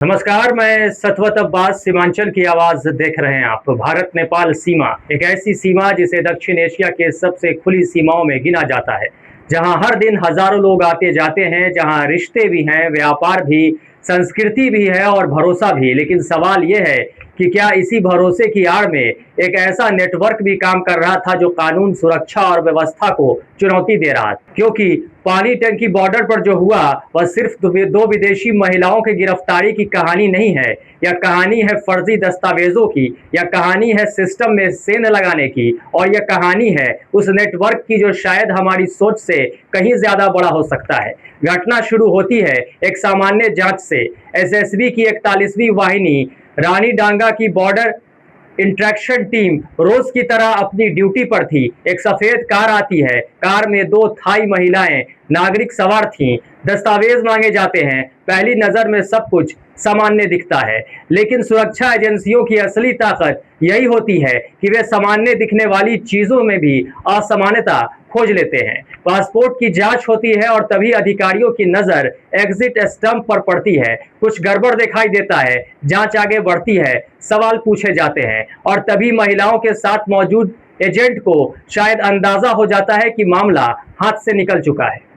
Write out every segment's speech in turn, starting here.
नमस्कार, मैं सतवत अब्बास। सीमांचल की आवाज देख रहे हैं आप। भारत नेपाल सीमा एक ऐसी सीमा जिसे दक्षिण एशिया के सबसे खुली सीमाओं में गिना जाता है, जहां हर दिन हजारों लोग आते जाते हैं, जहां रिश्ते भी हैं, व्यापार भी, संस्कृति भी है और भरोसा भी। लेकिन सवाल यह है कि क्या इसी भरोसे की आड़ में एक ऐसा नेटवर्क भी काम कर रहा था जो कानून, सुरक्षा और व्यवस्था को चुनौती दे रहा था? क्योंकि पानी टंकी बॉर्डर पर जो हुआ वह सिर्फ दो विदेशी महिलाओं की गिरफ्तारी की कहानी नहीं है। यह कहानी है फर्जी दस्तावेजों की, यह कहानी है सिस्टम में सेंध लगाने की, और यह कहानी है उस नेटवर्क की जो शायद हमारी सोच से कहीं ज्यादा बड़ा हो सकता है। घटना शुरू होती है एक सामान्य जांच से। एसएसबी की 41वीं वाहिनी रानी डांगा की बॉर्डर इंट्रैक्शन टीम रोज की तरह अपनी ड्यूटी पर थी। एक सफेद कार आती है। कार में दो थाई महिलाएं नागरिक सवार थीं। दस्तावेज मांगे जाते हैं। पहली नजर में सब कुछ सामान्य दिखता है, लेकिन सुरक्षा एजेंसियों की असली ताकत यही होती है कि वे सामान्य दिखने वाली चीजों में भी असामान्यता खोज लेते हैं। पासपोर्ट की जांच होती है और तभी अधिकारियों की नजर एग्जिट स्टंप पर पड़ती है। कुछ गड़बड़ दिखाई देता है। जांच आगे बढ़ती है, सवाल पूछे जाते हैं, और तभी महिलाओं के साथ मौजूद एजेंट को शायद अंदाजा हो जाता है कि मामला हाथ से निकल चुका है।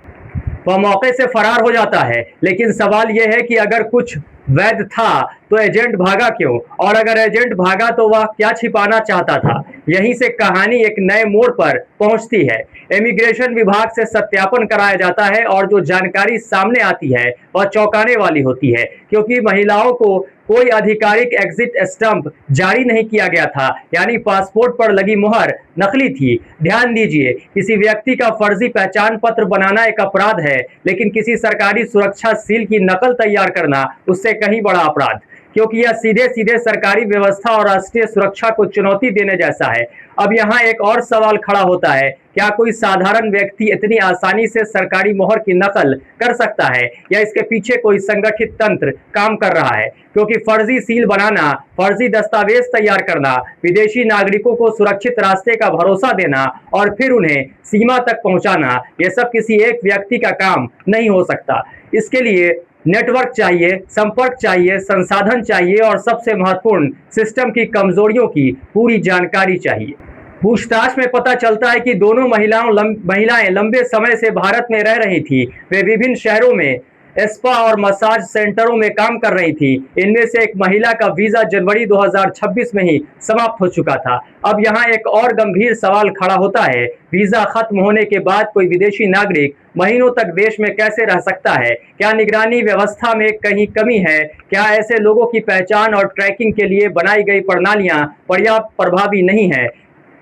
वह मौके से फरार हो जाता है। लेकिन सवाल यह है कि अगर कुछ वैध था तो एजेंट भागा क्यों? और अगर एजेंट भागा तो वह क्या छिपाना चाहता था? यहीं से कहानी एक नए मोड़ पर पहुंचती है। इमिग्रेशन विभाग से सत्यापन कराया जाता है और जो जानकारी सामने आती है वह चौंकाने वाली होती है, क्योंकि महिलाओं को कोई आधिकारिक एग्जिट स्टंप जारी नहीं किया गया था। यानी पासपोर्ट पर लगी मुहर नकली थी। ध्यान दीजिए, किसी व्यक्ति का फर्जी पहचान पत्र बनाना एक अपराध है, लेकिन किसी सरकारी सुरक्षा सील की नकल तैयार करना उससे कहीं बड़ा अपराध, क्योंकि यह सीधे सीधे सरकारी व्यवस्था और राष्ट्रीय सुरक्षा को चुनौती देने जैसा है। अब यहाँ एक और सवाल खड़ा होता है, क्या कोई साधारण व्यक्ति इतनी आसानी से सरकारी मोहर की नकल कर सकता है, या इसके पीछे कोई संगठित तंत्र काम कर रहा है? क्योंकि फर्जी सील बनाना, फर्जी दस्तावेज तैयार करना, विदेशी नागरिकों को सुरक्षित रास्ते का भरोसा देना और फिर उन्हें सीमा तक पहुंचाना, यह सब किसी एक व्यक्ति का काम नहीं हो सकता। इसके लिए नेटवर्क चाहिए, संपर्क चाहिए, संसाधन चाहिए, और सबसे महत्वपूर्ण, सिस्टम की कमजोरियों की पूरी जानकारी चाहिए। पूछताछ में पता चलता है कि दोनों महिलाएं लंबे समय से भारत में रह रही थी। वे विभिन्न शहरों में स्पा और मसाज सेंटरों में काम कर रही थी। इनमें से एक महिला का वीजा जनवरी 2026 में ही समाप्त हो चुका था। अब यहाँ एक और गंभीर सवाल खड़ा होता है, वीजा खत्म होने के बाद कोई विदेशी नागरिक महीनों तक देश में कैसे रह सकता है? क्या निगरानी व्यवस्था में कहीं कमी है? क्या ऐसे लोगों की पहचान और ट्रैकिंग के लिए बनाई गई प्रणालियां पर्याप्त प्रभावी नहीं है?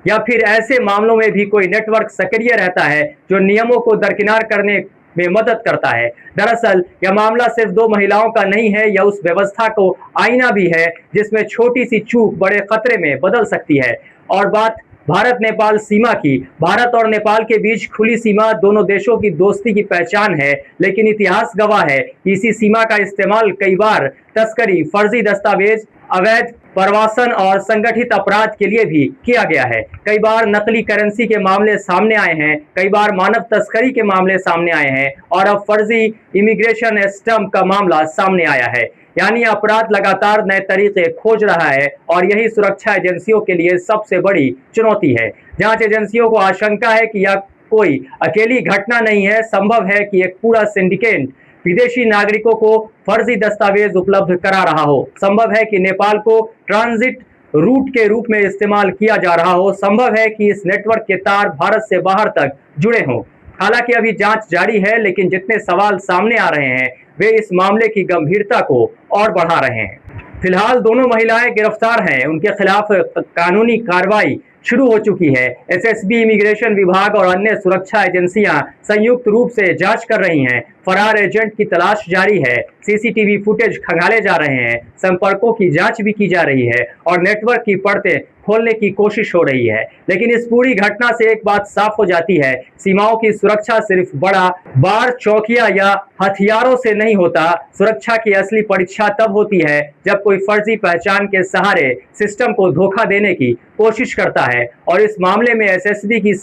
या फिर ऐसे मामलों में भी कोई नेटवर्क सक्रिय रहता है जो नियमों को दरकिनार करने में मदद करता है? दरअसल यह मामला सिर्फ दो महिलाओं का नहीं है, यह उस व्यवस्था को आईना भी है जिसमें छोटी सी चूक बड़े खतरे में बदल सकती है। और बात भारत नेपाल सीमा की। भारत और नेपाल के बीच खुली सीमा दोनों देशों की दोस्ती की पहचान है, लेकिन इतिहास गवाह है कि इसी सीमा का इस्तेमाल कई बार तस्करी, फर्जी दस्तावेज, अवैध प्रवासन और संगठित अपराध के लिए भी किया गया है। कई बार नकली करेंसी के मामले सामने आए हैं, कई बार मानव तस्करी के मामले सामने आए हैं, और अब फर्जी इमिग्रेशन स्टंप का मामला सामने आया है। यानी अपराध लगातार नए तरीके खोज रहा है, और यही सुरक्षा एजेंसियों के लिए सबसे बड़ी चुनौती है। जांच एजेंसियों को आशंका है कि यह कोई अकेली घटना नहीं है। संभव है कि एक पूरा सिंडिकेट विदेशी नागरिकों को फर्जी दस्तावेज उपलब्ध करा रहा हो। संभव है कि नेपाल को ट्रांजिट रूट के रूप में इस्तेमाल किया जा रहा हो। संभव है कि इस नेटवर्क के तार भारत से बाहर तक जुड़े हों। हालांकि अभी जांच जारी है, लेकिन जितने सवाल सामने आ रहे हैं वे इस मामले की गंभीरता को और बढ़ा रहे हैं। फिलहाल दोनों महिलाएं गिरफ्तार हैं। उनके खिलाफ कानूनी कार्रवाई शुरू हो चुकी है। एसएसबी, इमिग्रेशन विभाग और अन्य सुरक्षा एजेंसियां संयुक्त रूप से जांच कर रही हैं। फरार एजेंट की तलाश जारी है। सीसीटीवी फुटेज खंगाले जा रहे हैं। संपर्कों की जांच भी की जा रही है और नेटवर्क की परतें खोलने की कोशिश हो रही है। लेकिन इस पूरी घटना से एक बात साफ हो जाती है, सीमाओं की सुरक्षा सिर्फ बड़ा बार चौकिया या हथियारों से नहीं होता। सुरक्षा की असली परीक्षा तब होती है जब कोई फर्जी पहचान के सहारे सिस्टम को धोखा देने की कोशिश करता है। और इस मामले में एसएसबी की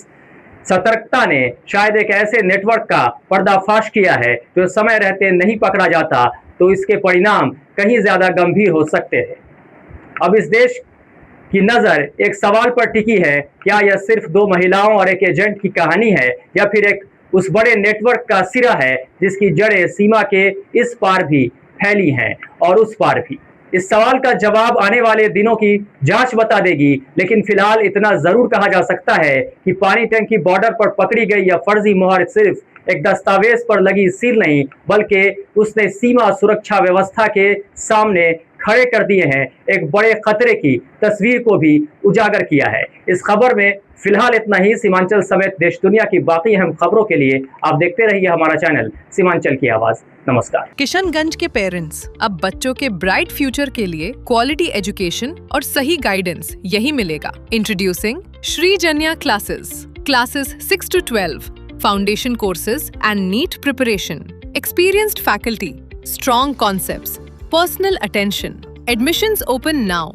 सतर्कता ने शायद एक ऐसे नेटवर्क का पर्दाफाश किया है जो समय रहते नहीं पकड़ा जाता, तो इसके परिणाम कहीं ज्यादा गंभीर हो सकते हैं। अब इस देश की नजर एक सवाल पर टिकी है, क्या यह सिर्फ 2 महिलाओं और एक एजेंट की कहानी है या फिर एक उस बड़े नेटवर्क का सिरा है जिसकी जड़ें सीमा के इस पार भी फैली हैं और उस पार भी। इस सवाल का जवाब आने वाले दिनों की जांच बता देगी, लेकिन फिलहाल इतना जरूर कहा जा सकता है कि पानी टंकी बॉर्डर पर पकड़ी गई यह फर्जी मोहर सिर्फ एक दस्तावेज पर लगी सील नहीं, बल्कि उसने सीमा सुरक्षा व्यवस्था के सामने खड़े कर दिए हैं एक बड़े खतरे की तस्वीर को भी उजागर किया है। इस खबर में फिलहाल इतना ही। सीमांचल समेत देश दुनिया की बाकी अहम खबरों के लिए आप देखते रहिए हमारा चैनल सीमांचल की आवाज। नमस्कार। किशनगंज के पेरेंट्स अब बच्चों के ब्राइट फ्यूचर के लिए क्वालिटी एजुकेशन और सही गाइडेंस यही मिलेगा। Introducing Shri Janya classes 6 to 12, foundation courses and NEET preparation, experienced faculty, strong concepts, personal attention. Admissions open now.